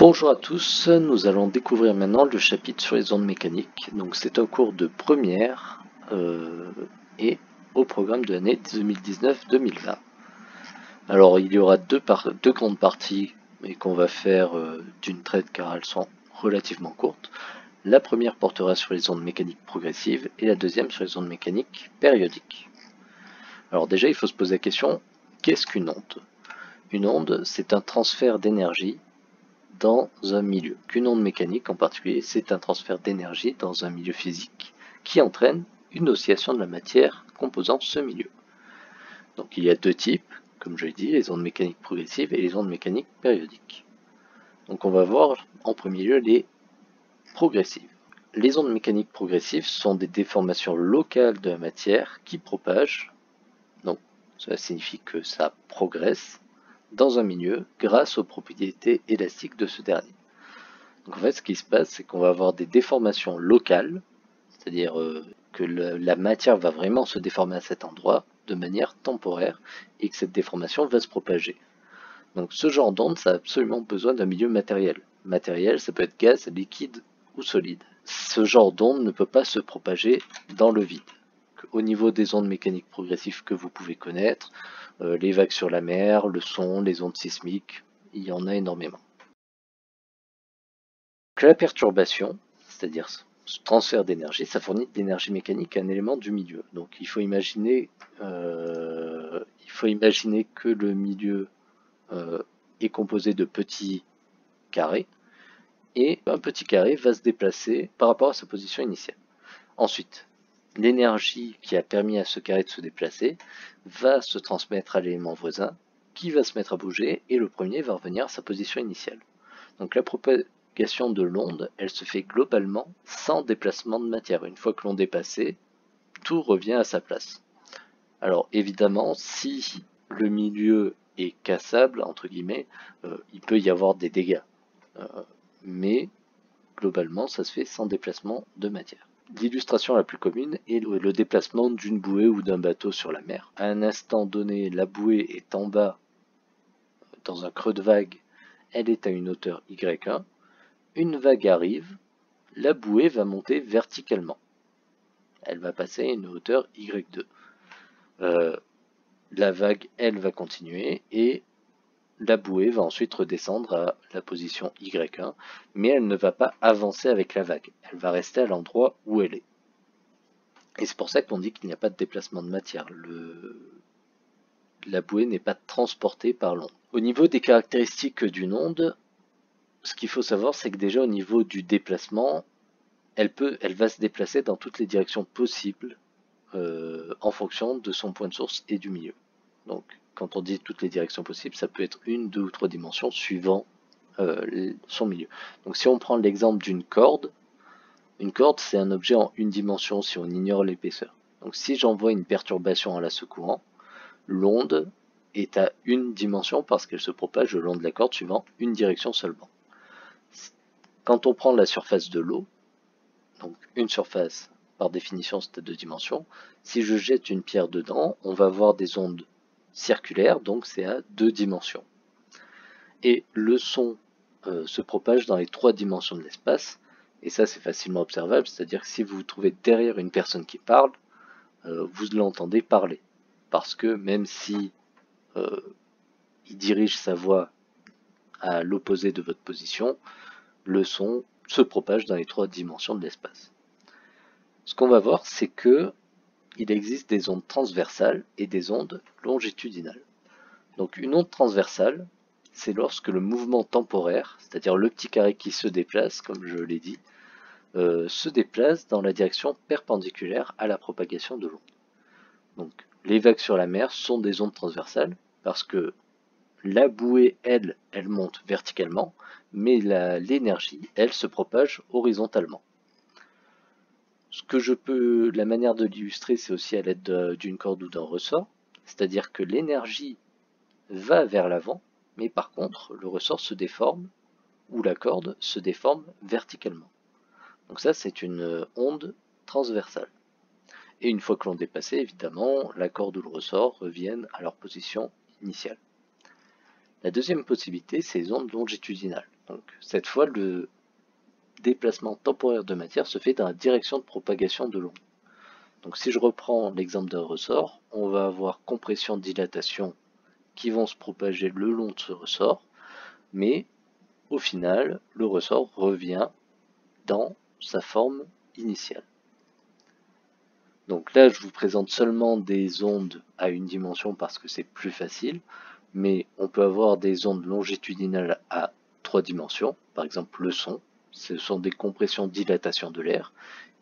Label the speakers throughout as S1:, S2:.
S1: Bonjour à tous, nous allons découvrir maintenant le chapitre sur les ondes mécaniques. Donc c'est un cours de première et au programme de l'année 2019-2020. Alors il y aura deux grandes parties, mais qu'on va faire d'une traite car elles sont relativement courtes. La première portera sur les ondes mécaniques progressives et la deuxième sur les ondes mécaniques périodiques. Alors déjà il faut se poser la question, qu'est-ce qu'une onde? Une onde, c'est un transfert d'énergie dans un milieu. Qu'une onde mécanique en particulier, c'est un transfert d'énergie dans un milieu physique qui entraîne une oscillation de la matière composant ce milieu. Donc il y a deux types, comme je l'ai dit, les ondes mécaniques progressives et les ondes mécaniques périodiques. Donc on va voir en premier lieu les progressives. Les ondes mécaniques progressives sont des déformations locales de la matière qui propagent, donc cela signifie que ça progresse, dans un milieu grâce aux propriétés élastiques de ce dernier. Donc en fait, ce qui se passe, c'est qu'on va avoir des déformations locales, c'est-à-dire que la matière va vraiment se déformer à cet endroit de manière temporaire et que cette déformation va se propager. Donc ce genre d'onde, ça a absolument besoin d'un milieu matériel. Matériel, ça peut être gaz, liquide ou solide. Ce genre d'onde ne peut pas se propager dans le vide. Au niveau des ondes mécaniques progressives que vous pouvez connaître, les vagues sur la mer, le son, les ondes sismiques, il y en a énormément. Que la perturbation, c'est-à-dire ce transfert d'énergie, ça fournit de l'énergie mécanique à un élément du milieu. Donc il faut imaginer que le milieu est composé de petits carrés, et un petit carré va se déplacer par rapport à sa position initiale. Ensuite, l'énergie qui a permis à ce carré de se déplacer va se transmettre à l'élément voisin, qui va se mettre à bouger, et le premier va revenir à sa position initiale. Donc la propagation de l'onde, elle se fait globalement sans déplacement de matière. Une fois que l'onde est passée, tout revient à sa place. Alors évidemment, si le milieu est cassable, entre guillemets, il peut y avoir des dégâts. Mais globalement, ça se fait sans déplacement de matière. L'illustration la plus commune est le déplacement d'une bouée ou d'un bateau sur la mer. À un instant donné, la bouée est en bas, dans un creux de vague, elle est à une hauteur y1. Une vague arrive, la bouée va monter verticalement. Elle va passer à une hauteur y2. La vague, elle, va continuer et la bouée va ensuite redescendre à la position y1, mais elle ne va pas avancer avec la vague. Elle va rester à l'endroit où elle est. Et c'est pour ça qu'on dit qu'il n'y a pas de déplacement de matière. La bouée n'est pas transportée par l'onde. Au niveau des caractéristiques d'une onde, ce qu'il faut savoir, c'est que déjà au niveau du déplacement, elle va se déplacer dans toutes les directions possibles en fonction de son point de source et du milieu. Donc, quand on dit toutes les directions possibles, ça peut être une, deux ou trois dimensions suivant son milieu. Donc, si on prend l'exemple d'une corde, une corde c'est un objet en une dimension si on ignore l'épaisseur. Donc, si j'envoie une perturbation en la secouant, l'onde est à une dimension parce qu'elle se propage le long de la corde suivant une direction seulement. Quand on prend la surface de l'eau, donc une surface par définition c'est à deux dimensions, si je jette une pierre dedans, on va avoir des ondes circulaires, donc c'est à deux dimensions. Et le son se propage dans les trois dimensions de l'espace, et ça c'est facilement observable, c'est-à-dire que si vous vous trouvez derrière une personne qui parle, vous l'entendez parler, parce que même si il dirige sa voix à l'opposé de votre position, le son se propage dans les trois dimensions de l'espace. Ce qu'on va voir, c'est que il existe des ondes transversales et des ondes longitudinales. Donc une onde transversale, c'est lorsque le mouvement temporaire, c'est-à-dire le petit carré qui se déplace, comme je l'ai dit, se déplace dans la direction perpendiculaire à la propagation de l'onde. Donc les vagues sur la mer sont des ondes transversales parce que la bouée, elle monte verticalement, mais l'énergie, elle, se propage horizontalement. La manière de l'illustrer, c'est aussi à l'aide d'une corde ou d'un ressort, c'est-à-dire que l'énergie va vers l'avant, mais par contre, le ressort se déforme, ou la corde se déforme verticalement. Donc ça, c'est une onde transversale. Et une fois que l'onde est passée, évidemment, la corde ou le ressort reviennent à leur position initiale. La deuxième possibilité, c'est les ondes longitudinales. Donc cette fois, le déplacement temporaire de matière se fait dans la direction de propagation de l'onde. Donc si je reprends l'exemple d'un ressort, on va avoir compression, dilatation qui vont se propager le long de ce ressort, mais au final, le ressort revient dans sa forme initiale. Donc là, je vous présente seulement des ondes à une dimension parce que c'est plus facile, mais on peut avoir des ondes longitudinales à 3 dimensions, par exemple le son, ce sont des compressions, dilatations de l'air,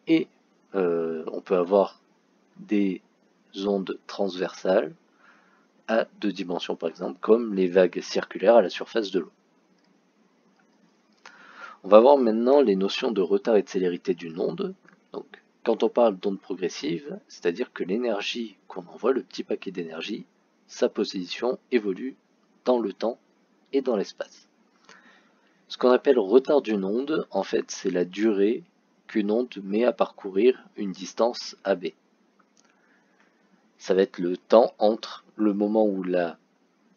S1: et on peut avoir des ondes transversales à 2 dimensions par exemple, comme les vagues circulaires à la surface de l'eau. On va voir maintenant les notions de retard et de célérité d'une onde. Donc, quand on parle d'onde progressive, c'est-à-dire que l'énergie qu'on envoie, le petit paquet d'énergie, sa position évolue dans le temps et dans l'espace. Ce qu'on appelle retard d'une onde, en fait, c'est la durée qu'une onde met à parcourir une distance AB. Ça va être le temps entre le moment où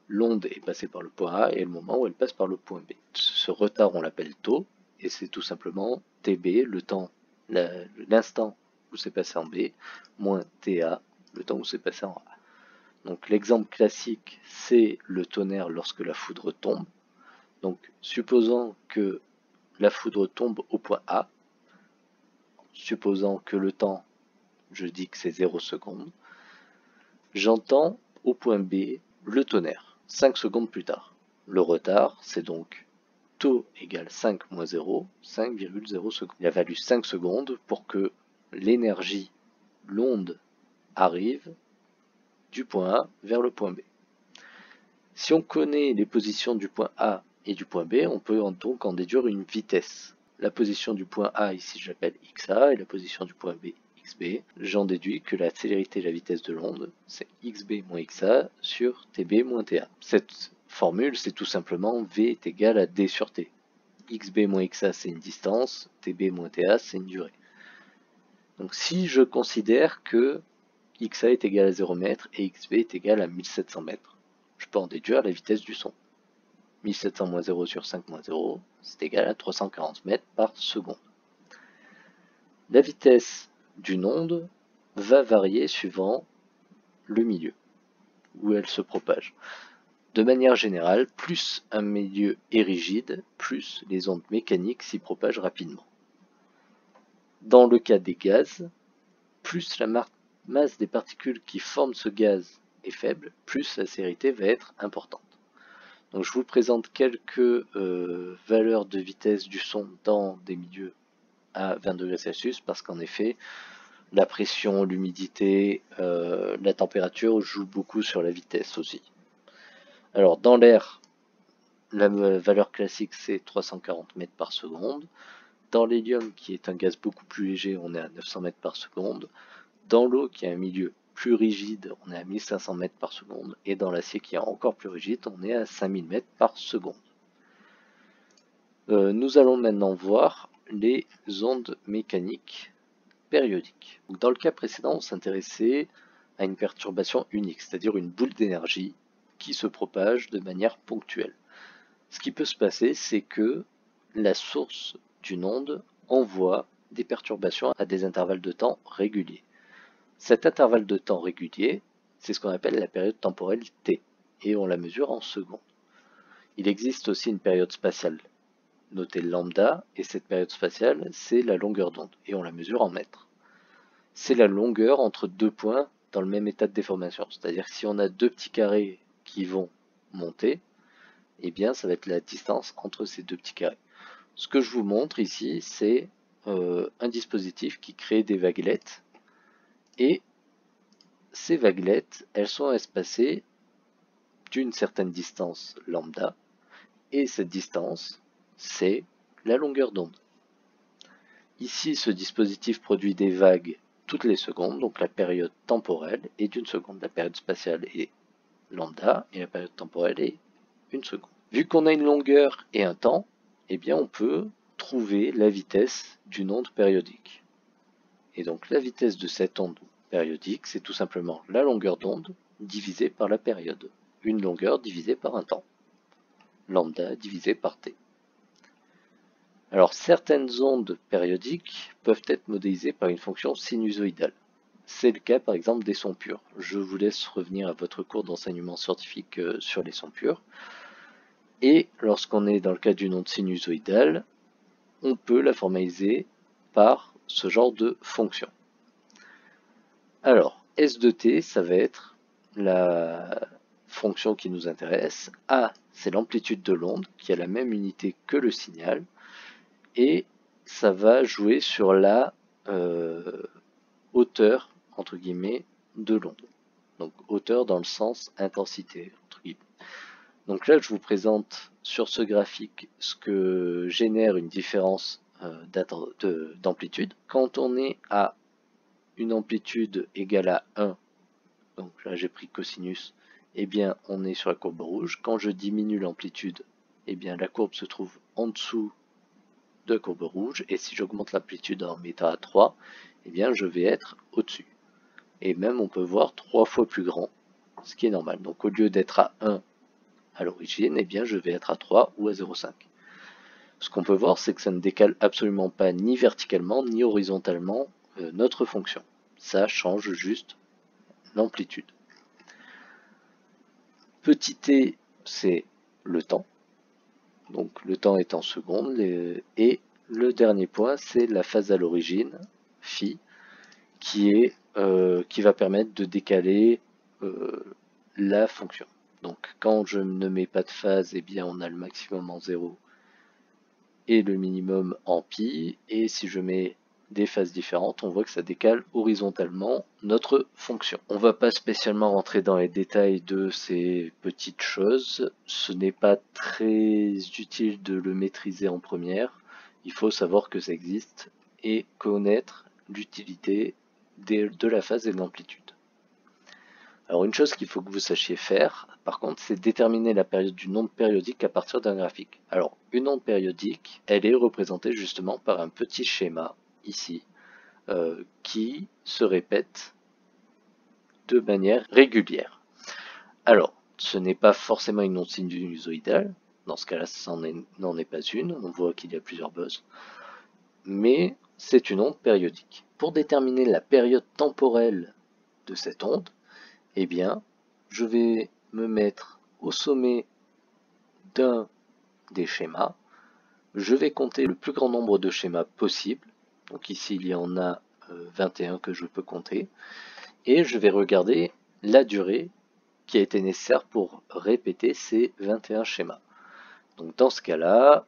S1: l'onde est passée par le point A et le moment où elle passe par le point B. Ce retard, on l'appelle taux, et c'est tout simplement TB, le temps, l'instant où c'est passé en B, moins TA, le temps où c'est passé en A. Donc l'exemple classique, c'est le tonnerre lorsque la foudre tombe. Donc supposons que la foudre tombe au point A, supposant que le temps, je dis que c'est 0 secondes, j'entends au point B le tonnerre, 5 secondes plus tard. Le retard, c'est donc taux égale 5 moins 0, 5,0 secondes. Il a fallu 5 secondes pour que l'énergie, l'onde, arrive du point A vers le point B. Si on connaît les positions du point A et du point B, on peut donc en déduire une vitesse. La position du point A, ici je l'appelle XA, et la position du point B, XB. J'en déduis que la célérité et la vitesse de l'onde, c'est XB moins XA sur TB moins TA. Cette formule, c'est tout simplement V est égal à D sur T. XB moins XA, c'est une distance, TB moins TA, c'est une durée. Donc si je considère que XA est égal à 0 m et XB est égal à 1700 mètres, je peux en déduire la vitesse du son. 1700 moins 0 sur 5 moins 0, c'est égal à 340 mètres par seconde. La vitesse d'une onde va varier suivant le milieu où elle se propage. De manière générale, plus un milieu est rigide, plus les ondes mécaniques s'y propagent rapidement. Dans le cas des gaz, plus la masse des particules qui forment ce gaz est faible, plus la célérité va être importante. Donc je vous présente quelques valeurs de vitesse du son dans des milieux à 20 degrés Celsius parce qu'en effet, la pression, l'humidité, la température jouent beaucoup sur la vitesse aussi. Alors dans l'air, la valeur classique c'est 340 mètres par seconde. Dans l'hélium, qui est un gaz beaucoup plus léger, on est à 900 mètres par seconde. Dans l'eau, qui est un milieu plus rigide, on est à 1500 mètres par seconde. Et dans l'acier, qui est encore plus rigide, on est à 5000 mètres par seconde. Nous allons maintenant voir les ondes mécaniques périodiques. Donc, dans le cas précédent, on s'intéressait à une perturbation unique, c'est-à-dire une boule d'énergie qui se propage de manière ponctuelle. Ce qui peut se passer, c'est que la source d'une onde envoie des perturbations à des intervalles de temps réguliers. Cet intervalle de temps régulier, c'est ce qu'on appelle la période temporelle T, et on la mesure en secondes. Il existe aussi une période spatiale, notée lambda, et cette période spatiale, c'est la longueur d'onde, et on la mesure en mètres. C'est la longueur entre deux points dans le même état de déformation, c'est-à-dire que si on a deux petits carrés qui vont monter, eh bien ça va être la distance entre ces deux petits carrés. Ce que je vous montre ici, c'est un dispositif qui crée des vaguelettes, et ces vaguelettes, elles sont espacées d'une certaine distance lambda, et cette distance, c'est la longueur d'onde. Ici, ce dispositif produit des vagues toutes les secondes, donc la période temporelle est d'une seconde, la période spatiale est lambda, et la période temporelle est une seconde. Vu qu'on a une longueur et un temps, eh bien on peut trouver la vitesse d'une onde périodique. Et donc la vitesse de cette onde périodique, c'est tout simplement la longueur d'onde divisée par la période. Une longueur divisée par un temps. Lambda divisé par t. Alors certaines ondes périodiques peuvent être modélisées par une fonction sinusoïdale. C'est le cas par exemple des sons purs. Je vous laisse revenir à votre cours d'enseignement scientifique sur les sons purs. Et lorsqu'on est dans le cas d'une onde sinusoïdale, on peut la formaliser par ce genre de fonction. Alors, S de t, ça va être la fonction qui nous intéresse. A, c'est l'amplitude de l'onde, qui a la même unité que le signal. Et ça va jouer sur la hauteur, entre guillemets, de l'onde. Donc, hauteur dans le sens intensité, entre guillemets. Donc là, je vous présente sur ce graphique ce que génère une différence d'amplitude. Quand on est à une amplitude égale à 1, donc là j'ai pris cosinus, eh bien on est sur la courbe rouge. Quand je diminue l'amplitude, eh bien la courbe se trouve en dessous de la courbe rouge. Et si j'augmente l'amplitude en mettant à 3, eh bien je vais être au-dessus. Et même on peut voir 3 fois plus grand, ce qui est normal. Donc au lieu d'être à 1 à l'origine, eh bien je vais être à 3 ou à 0,5. Ce qu'on peut voir, c'est que ça ne décale absolument pas ni verticalement ni horizontalement notre fonction. Ça change juste l'amplitude. Petit t, c'est le temps. Donc le temps est en secondes. Et le dernier point, c'est la phase à l'origine, phi, qui va permettre de décaler la fonction. Donc quand je ne mets pas de phase, eh bien on a le maximum en 0 et le minimum en pi. Et si je mets des phases différentes, on voit que ça décale horizontalement notre fonction. On ne va pas spécialement rentrer dans les détails de ces petites choses. Ce n'est pas très utile de le maîtriser en première. Il faut savoir que ça existe et connaître l'utilité de la phase et de l'amplitude. Alors une chose qu'il faut que vous sachiez faire, par contre, c'est déterminer la période d'une onde périodique à partir d'un graphique. Alors une onde périodique, elle est représentée justement par un petit schéma, ici, qui se répète de manière régulière. Alors, ce n'est pas forcément une onde sinusoïdale, dans ce cas-là, ça n'en est pas une, on voit qu'il y a plusieurs bosses, mais c'est une onde périodique. Pour déterminer la période temporelle de cette onde, eh bien, je vais me mettre au sommet d'un des schémas. Je vais compter le plus grand nombre de schémas possible. Donc ici, il y en a 21 que je peux compter. Et je vais regarder la durée qui a été nécessaire pour répéter ces 21 schémas. Donc dans ce cas-là,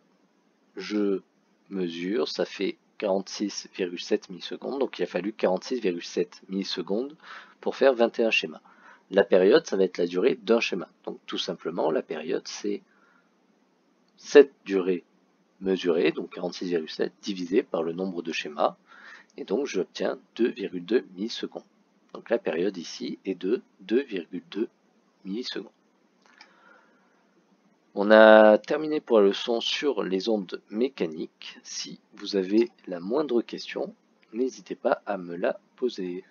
S1: je mesure, ça fait 46,7 millisecondes. Donc il a fallu 46,7 millisecondes pour faire 21 schémas. La période, ça va être la durée d'un schéma. Donc tout simplement, la période, c'est cette durée mesurée, donc 46,7, divisé par le nombre de schémas. Et donc j'obtiens 2,2 millisecondes. Donc la période ici est de 2,2 millisecondes. On a terminé pour la leçon sur les ondes mécaniques. Si vous avez la moindre question, n'hésitez pas à me la poser.